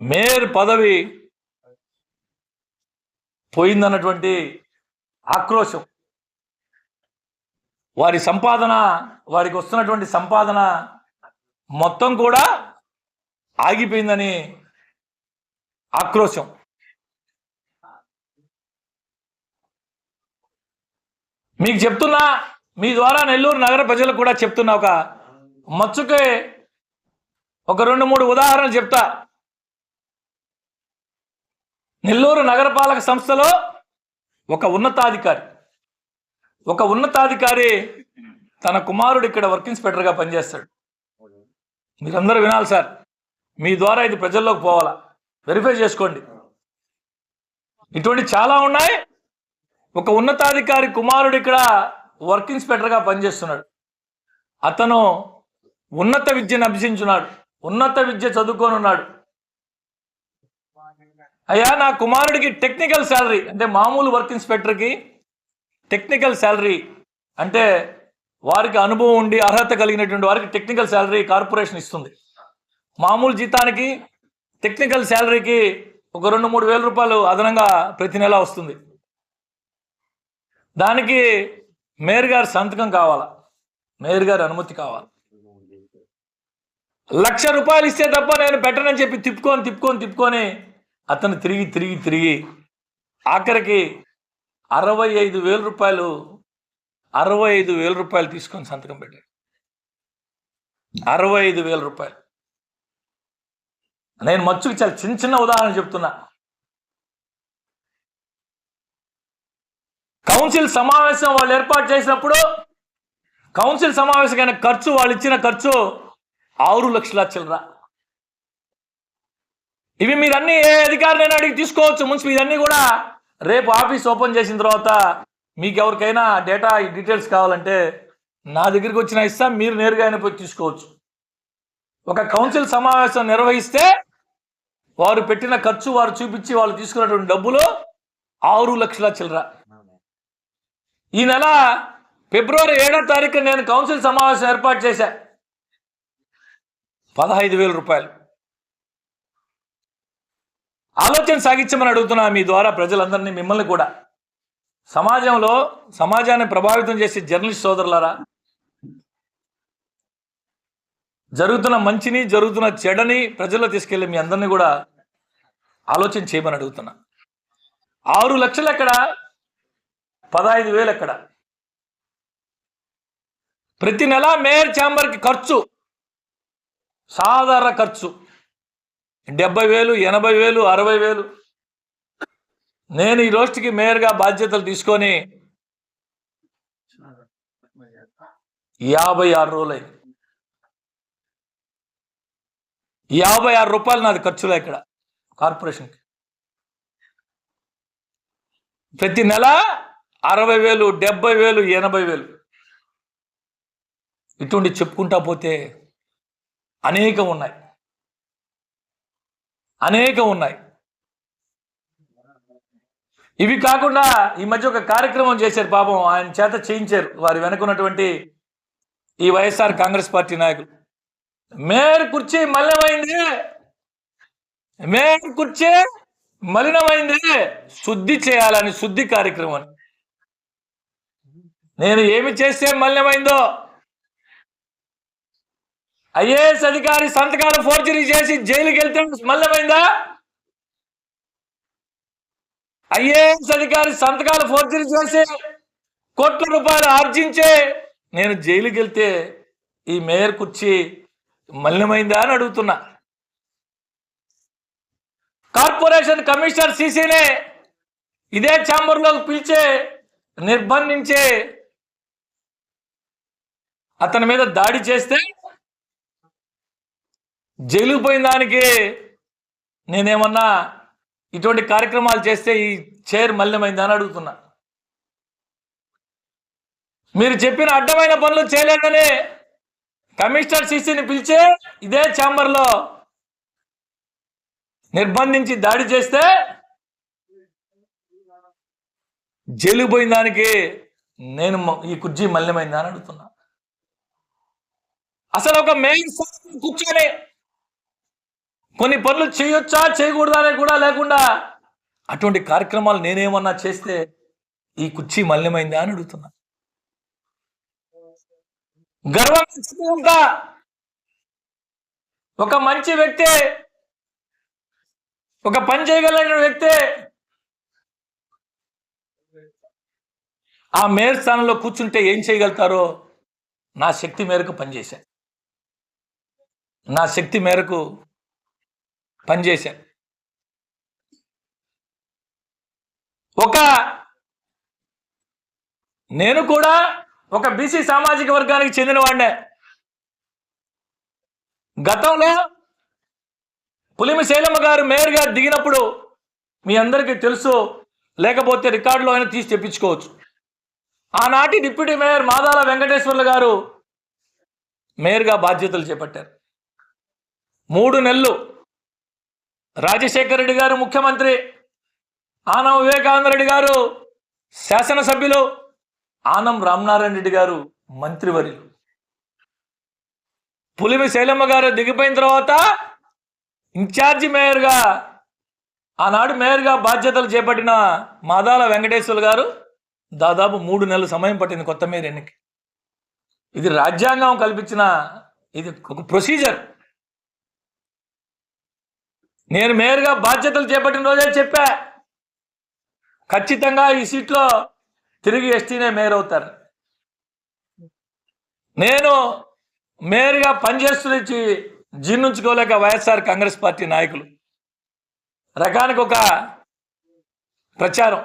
Mayor పదవి పోయిందన్నటువంటి ఆక్రోశం, వారి సంపాదన, వారికి వస్తున్నటువంటి సంపాదన మొత్తం కూడా ఆగిపోయిందని ఆక్రోశం. మీకు చెప్తున్నా, మీ ద్వారా నెల్లూరు నగర ప్రజలకు కూడా చెప్తున్నా, ఒక మచ్చుకే ఒక 2-3 ఉదాహరణలు చెప్తా. నెల్లూరు నగరపాలక సంస్థలో ఒక ఉన్నతాధికారి తన కుమారుడు ఇక్కడ వర్క్ ఇన్స్పెక్టర్గా పనిచేస్తాడు. మీరందరూ వినాలి సార్, మీ ద్వారా ఇది ప్రజల్లోకి పోవాలా, వెరిఫై చేసుకోండి. ఇటువంటి చాలా ఉన్నాయి. ఒక ఉన్నతాధికారి కుమారుడు ఇక్కడ వర్క్ ఇన్స్పెక్టర్గా పనిచేస్తున్నాడు. అతను ఉన్నత విద్యను అభ్యసించున్నాడు, ఉన్నత విద్య చదువుకొని ఉన్నాడు. అయ్యా, నా కుమారుడికి టెక్నికల్ శాలరీ అంటే, మామూలు వర్క్ ఇన్స్పెక్టర్కి టెక్నికల్ శాలరీ అంటే వారికి అనుభవం ఉండి అర్హత కలిగినటువంటి వారికి టెక్నికల్ శాలరీ కార్పొరేషన్ ఇస్తుంది. మామూలు జీతానికి టెక్నికల్ శాలరీకి ఒక 2-3 వేల రూపాయలు అదనంగా ప్రతి నెల వస్తుంది. దానికి మేయర్ గారి సంతకం కావాలా, మేయర్ గారి అనుమతి కావాలి. 1,00,000 రూపాయలు ఇస్తే తప్ప నేను పెట్టనని చెప్పి తిప్పుకొని అతను తిరిగి ఆఖరికి 65,000 రూపాయలు తీసుకొని సంతకం పెట్టాడు. 65,000 రూపాయలు. నేను మచ్చుకు చాలా చిన్న ఉదాహరణ చెప్తున్నా. కౌన్సిల్ సమావేశం వాళ్ళు ఏర్పాటు చేసినప్పుడు కౌన్సిల్ సమావేశమైన ఖర్చు, వాళ్ళు ఇచ్చిన ఖర్చు 6 లక్షల చిల్లర. ఇవి మీరన్నీ ఏ అధికారులైనా అడిగి తీసుకోవచ్చు. మున్సిపల్ ఇవన్నీ కూడా రేపు ఆఫీస్ ఓపెన్ చేసిన తర్వాత మీకు ఎవరికైనా డేటా డీటెయిల్స్ కావాలంటే నా దగ్గరికి వచ్చిన ఇస్తా, మీరు నేరుగా అయినా పోయి తీసుకోవచ్చు. ఒక కౌన్సిల్ సమావేశం నిర్వహిస్తే వారు పెట్టిన ఖర్చు, వారు చూపించి వాళ్ళు తీసుకున్నటువంటి డబ్బులు 6 లక్షల చిల్లర. ఈ నెల ఫిబ్రవరి 7వ తారీఖు నేను కౌన్సిల్ సమావేశం ఏర్పాటు చేశా. 15,000 రూపాయలు. ఆలోచన సాగించమని అడుగుతున్నా మీ ద్వారా ప్రజలందరినీ, మిమ్మల్ని కూడా. సమాజాన్ని ప్రభావితం చేసే జర్నలిస్ట్ సోదరులారా, జరుగుతున్న మంచిని, జరుగుతున్న చెడని ప్రజల్లో తీసుకెళ్ళి మీ అందరినీ కూడా ఆలోచన చేయమని అడుగుతున్నా. 6 లక్షలు ఎక్కడ, 15,000 ఎక్కడ? ప్రతి నెల మేయర్ ఛాంబర్కి ఖర్చు, సాధారణ ఖర్చు 70,000, 80,000, 60,000. నేను ఈ రోజుకి మేయర్గా బాధ్యతలు తీసుకొని 56 రోజులైంది. 56 రూపాయలు నాది ఖర్చులే ఇక్కడ కార్పొరేషన్కి. ప్రతి నెల 60,000, 70,000, 80,000. ఇటువంటి చెప్పుకుంటా పోతే అనేకం ఉన్నాయి. ఇవి కాకుండా ఈ మధ్య ఒక కార్యక్రమం చేశారు, పాపం ఆయన చేత చేయించారు వారి వెనుకున్నటువంటి ఈ వైఎస్ఆర్ కాంగ్రెస్ పార్టీ నాయకులు. మేయర్ కుర్చీ మలినమైంది, శుద్ధి చేయాలని, శుద్ధి కార్యక్రమం. నేను ఏమి చేస్తే మలినమైందో, ఐఏఎస్ అధికారి సంతకాలు ఫోర్జరీ చేసి జైలుకి వెళ్తే మలినమైందా? ఐఏఎస్ అధికారి సంతకాలు ఫోర్జరీ చేసి కోట్ల రూపాయలు ఆర్జించే నేను జైలుకి వెళ్తే ఈ మేయర్ కుర్చీ మలినమైందా అని అడుగుతున్నా. కార్పొరేషన్ కమిషనర్ సీసీనే ఇదే ఛాంబర్లోకి పిలిచే, నిర్బంధించే, అతని మీద దాడి చేస్తే జైలుకు పోయిన దానికి నేనేమన్నా ఇటువంటి కార్యక్రమాలు చేస్తే ఈ చైర్ మలినమైందని అడుగుతున్నా. మీరు చెప్పిన అడ్డమైన పనులు చేయలేదని కమిషనర్ సీసీని పిలిచే ఇదే ఛాంబర్లో నిర్బంధించి దాడి చేస్తే జైలుకు పోయిన దానికి నేను ఈ కుర్చీ మలినమైందా అని అడుగుతున్నా. అసలు ఒక మేయర్ కూర్చొని కొన్ని పనులు చేయొచ్చా చేయకూడదా అనేది కూడా లేకుండా అటువంటి కార్యక్రమాలు నేనేమన్నా చేస్తే ఈ కుర్చీ మలినమైందా అని అడుగుతున్నా. గర్వంగా ఒక మంచి వ్యక్తి, ఒక పని చేయగలిగిన వ్యక్తి ఆ మేయర్ స్థానంలో కూర్చుంటే ఏం చేయగలుగుతారో నా శక్తి మేరకు పనిచేశాను. నా శక్తి మేరకు పనిచేశాను. నేను కూడా ఒక బీసీ సామాజిక వర్గానికి చెందిన వాడినే. గతంలో పులిమి శైలమ్మ గారు మేయర్గా దిగినప్పుడు మీ అందరికీ తెలుసు, లేకపోతే రికార్డులో అయినా తీసి తెప్పించుకోవచ్చు. ఆనాటి డిప్యూటీ మేయర్ మాదాల వెంకటేశ్వర్లు గారు మేయర్గా బాధ్యతలు చేపట్టారు. 3 నెలలు రాజశేఖర రెడ్డి గారు ముఖ్యమంత్రి, ఆనం వివేకానంద రెడ్డి గారు శాసనసభ్యులు, ఆనం రామనారాయణ రెడ్డి గారు మంత్రివర్యులు. పులిమి శైలమ్మ గారు దిగిపోయిన తర్వాత ఇన్ఛార్జి మేయర్గా, ఆనాడు మేయర్గా బాధ్యతలు చేపట్టిన మాదాల వెంకటేశ్వర్లు గారు దాదాపు 3 నెలల సమయం పట్టింది కొత్త మేయర్ ఎన్నిక. ఇది రాజ్యాంగం కల్పించిన ఇది ఒక ప్రొసీజర్. నేను మేయర్గా బాధ్యతలు చేపట్టిన రోజే చెప్పా, ఖచ్చితంగా ఈ సీట్లో తిరిగి ఎస్టీనే మేయర్ అవుతారు. నేను మేయర్గా పనిచేస్తున్న జీర్ణించుకోలేక వైఎస్ఆర్ కాంగ్రెస్ పార్టీ నాయకులు రకానికి ఒక ప్రచారం,